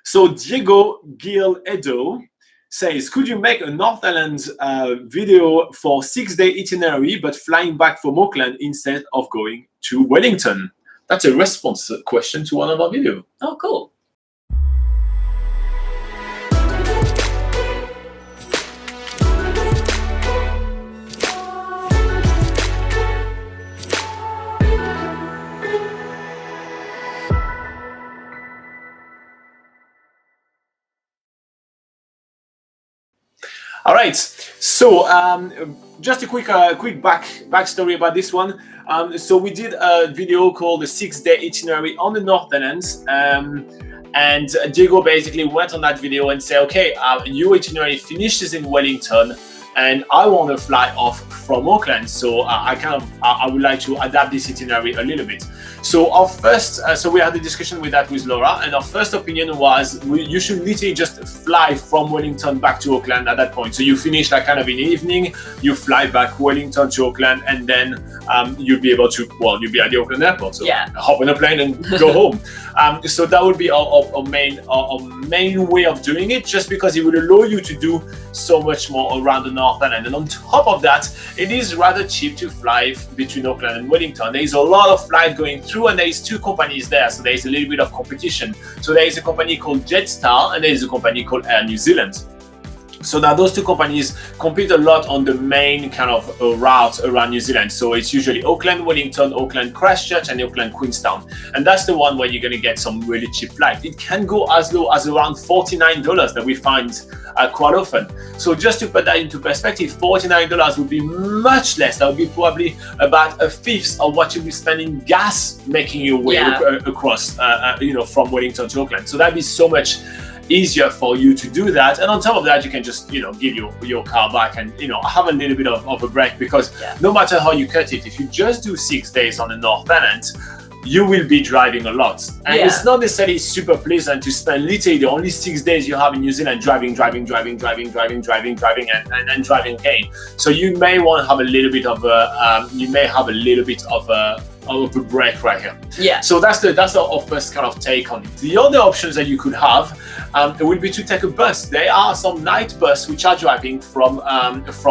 So Diego Gil Edo says, could you make a North Island video for 6-day itinerary, but flying back from Auckland instead of going to Wellington? That's a response question to one of our videos. Oh, cool. All right, so just a quick backstory about this one. So we did a video called the 6-day itinerary on the North Island, and Diego basically went on that video and said, okay, your itinerary finishes in Wellington, and I want to fly off from Auckland. So I would like to adapt this itinerary a little bit. So our first, so we had a discussion with Laura, and our first opinion was you should literally just fly from Wellington back to Auckland at that point. So you finish like kind of in the evening, you fly back Wellington to Auckland, and then you'll be able to, well, you'll be at the Auckland airport. So hop on a plane and go home. So that would be our main way of doing it, just because it would allow you to do so much more around the North Island. And on top of that, it is rather cheap to fly between Auckland and Wellington. There is a lot of flight going through, and there is 2 companies there, so there is a little bit of competition. So there is a company called Jetstar, and there is a company called Air New Zealand. So now those 2 companies compete a lot on the main kind of route around New Zealand. So it's usually Auckland, Wellington, Auckland Christchurch, and Auckland Queenstown. And that's the one where you're going to get some really cheap flight. It can go as low as around $49 that we find quite often. So just to put that into perspective, $49 would be much less. That would be probably about a fifth of what you'll be spending gas making your way across, from Wellington to Auckland. So that'd be so much easier for you to do that. And on top of that, you can just give your car back and have a little bit of a break, because no matter how you cut it, if you just do 6 days on the North Island, you will be driving a lot, and it's not necessarily super pleasant to spend literally the only 6 days you have in New Zealand driving and driving again. So you may want to have a little bit of a break right here. So that's our first kind of take on it. The other options that you could have would be to take a bus. There are some night bus which are driving from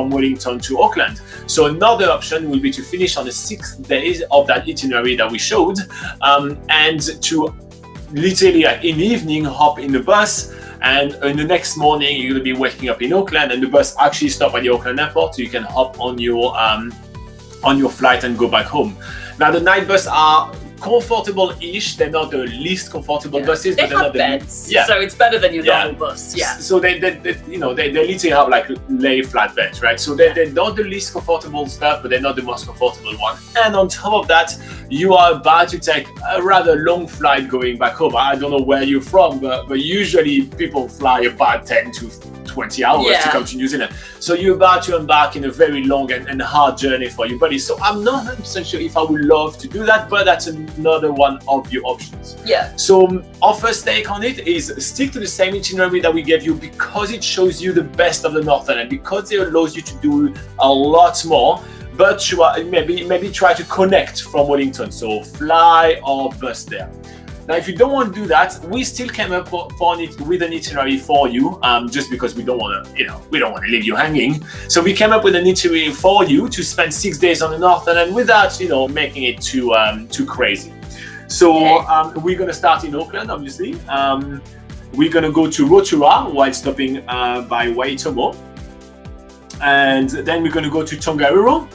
Wellington to Auckland. So another option will be to finish on the 6th day of that itinerary that we showed, and to literally in the evening hop in the bus, and in the next morning you're going to be waking up in Auckland, and the bus actually stop at the Auckland airport, so you can hop on your flight and go back home. Now the night bus are comfortable-ish. They're not the least comfortable buses, but they're not beds, so it's better than your normal bus. So they literally have like lay flat beds, right? So they're not the least comfortable stuff, but they're not the most comfortable one. And on top of that, you are about to take a rather long flight going back home. I don't know where you're from, but usually people fly about 10 to 20 hours to come to New Zealand. So you're about to embark in a very long and hard journey for your body. So I'm not 100% sure if I would love to do that, but that's another one of your options. So our first take on it is stick to the same itinerary that we gave you, because it shows you the best of the North Island, because it allows you to do a lot more. But maybe try to connect from Wellington, so fly or bus there. Now, if you don't want to do that, we still came up with an itinerary for you, just because we don't want to leave you hanging. So we came up with an itinerary for you to spend 6 days on the North Island without making it too crazy. So we're gonna start in Auckland, obviously. We're gonna go to Rotorua while stopping by Waitomo, and then we're gonna go to Tongariro,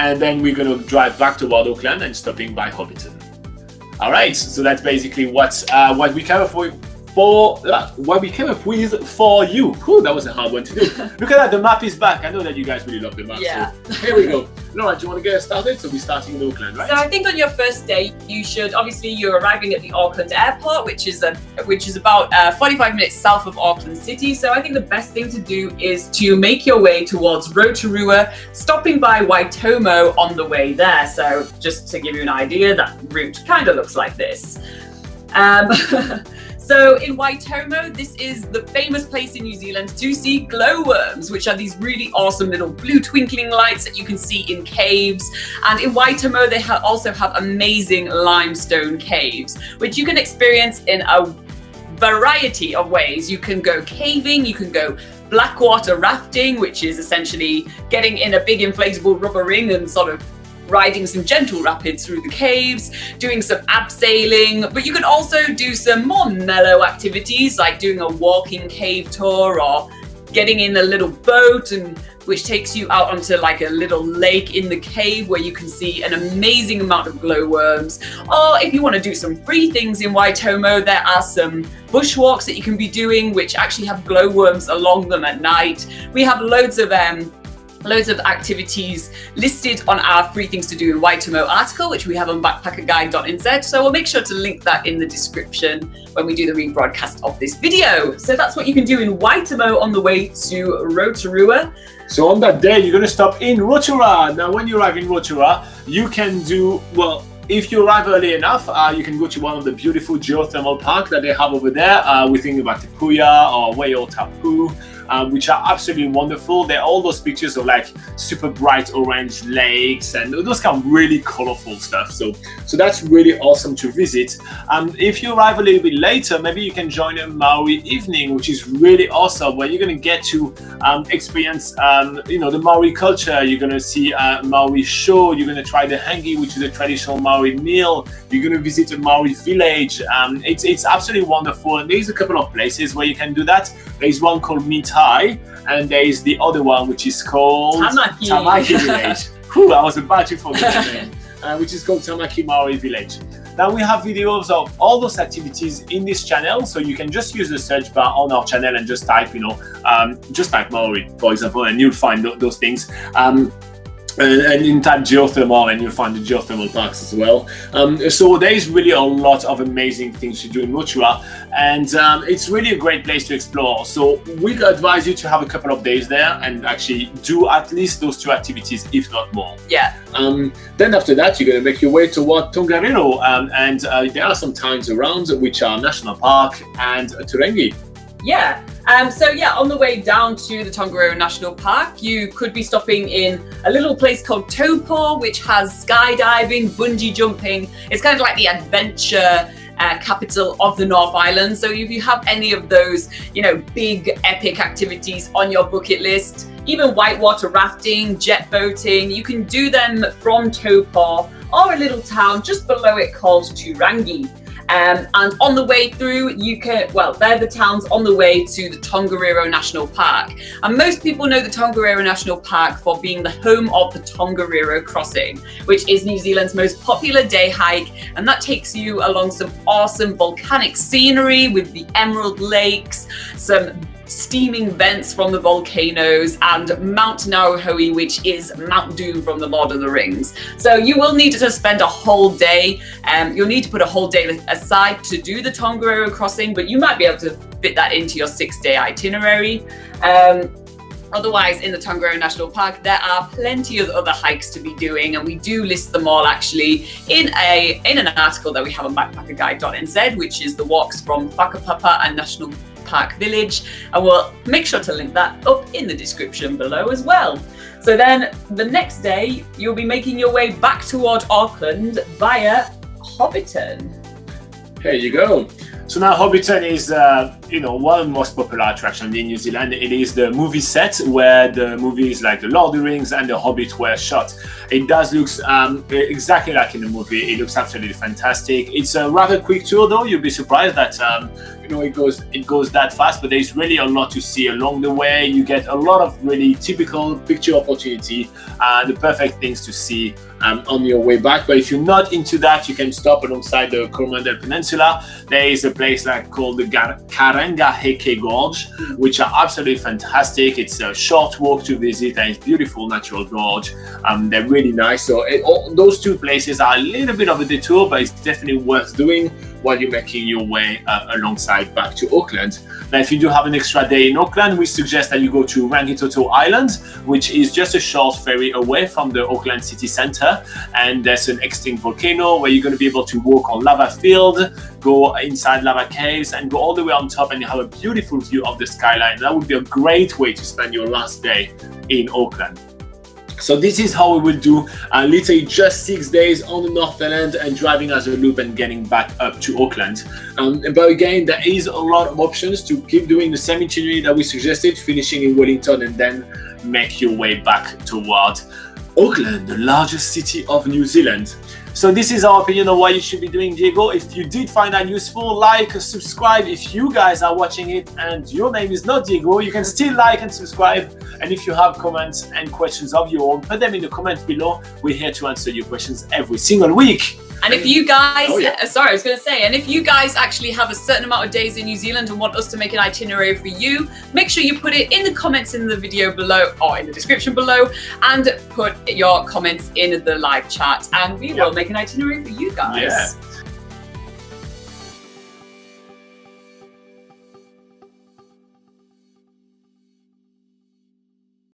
and then we're gonna drive back toward Auckland and stopping by Hobbiton. All right, so that's basically what we came up with for you. Whew, that was a hard one to do. Look at that, the map is back. I know that you guys really love the map. So here we go. Laura, do you want to get started? So we're starting in Auckland, right? So I think on your first day, you're arriving at the Auckland airport, which is about 45 minutes south of Auckland City. So I think the best thing to do is to make your way towards Rotorua, stopping by Waitomo on the way there. So just to give you an idea, that route kind of looks like this. So in Waitomo, this is the famous place in New Zealand to see glowworms, which are these really awesome little blue twinkling lights that you can see in caves. And in Waitomo, they also have amazing limestone caves, which you can experience in a variety of ways. You can go caving, you can go blackwater rafting, which is essentially getting in a big inflatable rubber ring and sort of riding some gentle rapids through the caves, doing some abseiling, but you can also do some more mellow activities like doing a walking cave tour or getting in a little boat and which takes you out onto like a little lake in the cave where you can see an amazing amount of glowworms. Or if you want to do some free things in Waitomo, there are some bushwalks that you can be doing which actually have glowworms along them at night. We have loads of activities listed on our free things to do in Waitomo article, which we have on BackpackerGuide.NZ. So we'll make sure to link that in the description when we do the rebroadcast of this video. So that's what you can do in Waitomo on the way to Rotorua. So on that day, you're going to stop in Rotorua. Now, when you arrive in Rotorua, you can do, well, if you arrive early enough, you can go to one of the beautiful geothermal parks that they have over there. We think about Puya or Wayo Tapu, which are absolutely wonderful. They're all those pictures of like super bright orange lakes and those kind of really colorful stuff. So that's really awesome to visit. If you arrive a little bit later, maybe you can join a Maori evening, which is really awesome, where you're going to get to experience, the Maori culture. You're going to see a Maori show. You're going to try the hangi, which is a traditional Maori meal. You're going to visit a Maori village. It's absolutely wonderful. And there's a couple of places where you can do that. There's one called Mitai, and there is the other one which is called Tamaki Village. Whew, I was about to forget the name. Which is called Tamaki Maori Village. Now we have videos of all those activities in this channel, so you can just use the search bar on our channel and just type, just type Maori, for example, and you'll find those things. And in type geothermal and you'll find the geothermal parks as well. So there is really a lot of amazing things to do in Rotorua, and it's really a great place to explore. So we advise you to have a couple of days there and actually do at least those two activities, if not more. Yeah. Then after that, you're going to make your way toward Tongariro, and there are some towns around which are National Park and Turengi. Yeah. On the way down to the Tongariro National Park, you could be stopping in a little place called Taupo, which has skydiving, bungee jumping. It's kind of like the adventure capital of the North Island. So if you have any of those, big epic activities on your bucket list, even whitewater rafting, jet boating, you can do them from Taupo or a little town just below it called Turangi. And on the way through, they're the towns on the way to the Tongariro National Park. And most people know the Tongariro National Park for being the home of the Tongariro Crossing, which is New Zealand's most popular day hike. And that takes you along some awesome volcanic scenery with the Emerald Lakes, some steaming vents from the volcanoes, and Mount Nauhoi, which is Mount Doom from the Lord of the Rings. So you will need to spend a whole day. You'll need to put a whole day aside to do the Tongariro crossing, but you might be able to fit that into your 6-day itinerary. Otherwise, in the Tongariro National Park, there are plenty of other hikes to be doing, and we do list them all actually in an article that we have on BackpackerGuide.NZ, which is the walks from Whakapapa and National Park Village, and we'll make sure to link that up in the description below as well. So then the next day you'll be making your way back toward Auckland via Hobbiton. Here you go. So now Hobbiton is, one of the most popular attractions in New Zealand. It is the movie set where the movies like The Lord of the Rings and The Hobbit were shot. It does look exactly like in the movie. It looks absolutely fantastic. It's a rather quick tour though. You'll be surprised that it goes that fast, but there's really a lot to see along the way. You get a lot of really typical picture opportunity and the perfect things to see on your way back. But if you're not into that, you can stop alongside the Coromandel Peninsula. There is a place called the Karenga Heke Gorge, which are absolutely fantastic. It's a short walk to visit and it's beautiful natural gorge. They're really nice. So those two places are a little bit of a detour, but it's definitely worth doing while you're making your way alongside back to Auckland. Now, if you do have an extra day in Auckland, we suggest that you go to Rangitoto Island, which is just a short ferry away from the Auckland city centre. And there's an extinct volcano where you're going to be able to walk on lava field, go inside lava caves, and go all the way on top, and you have a beautiful view of the skyline. That would be a great way to spend your last day in Auckland. So this is how we will do literally just 6 days on the Northern End and driving as a loop and getting back up to Auckland. But again, there is a lot of options to keep doing the same itinerary that we suggested, finishing in Wellington and then make your way back toward Auckland, the largest city of New Zealand. So this is our opinion on what you should be doing, Diego. If you did find that useful, like, subscribe. If you guys are watching it and your name is not Diego, you can still like and subscribe. And if you have comments and questions of your own, put them in the comments below. We're here to answer your questions every single week. And if you guys, sorry, I was going to say, and if you guys actually have a certain amount of days in New Zealand and want us to make an itinerary for you, make sure you put it in the comments in the video below or in the description below, and put your comments in the live chat, and we will make an itinerary for you guys. Yeah.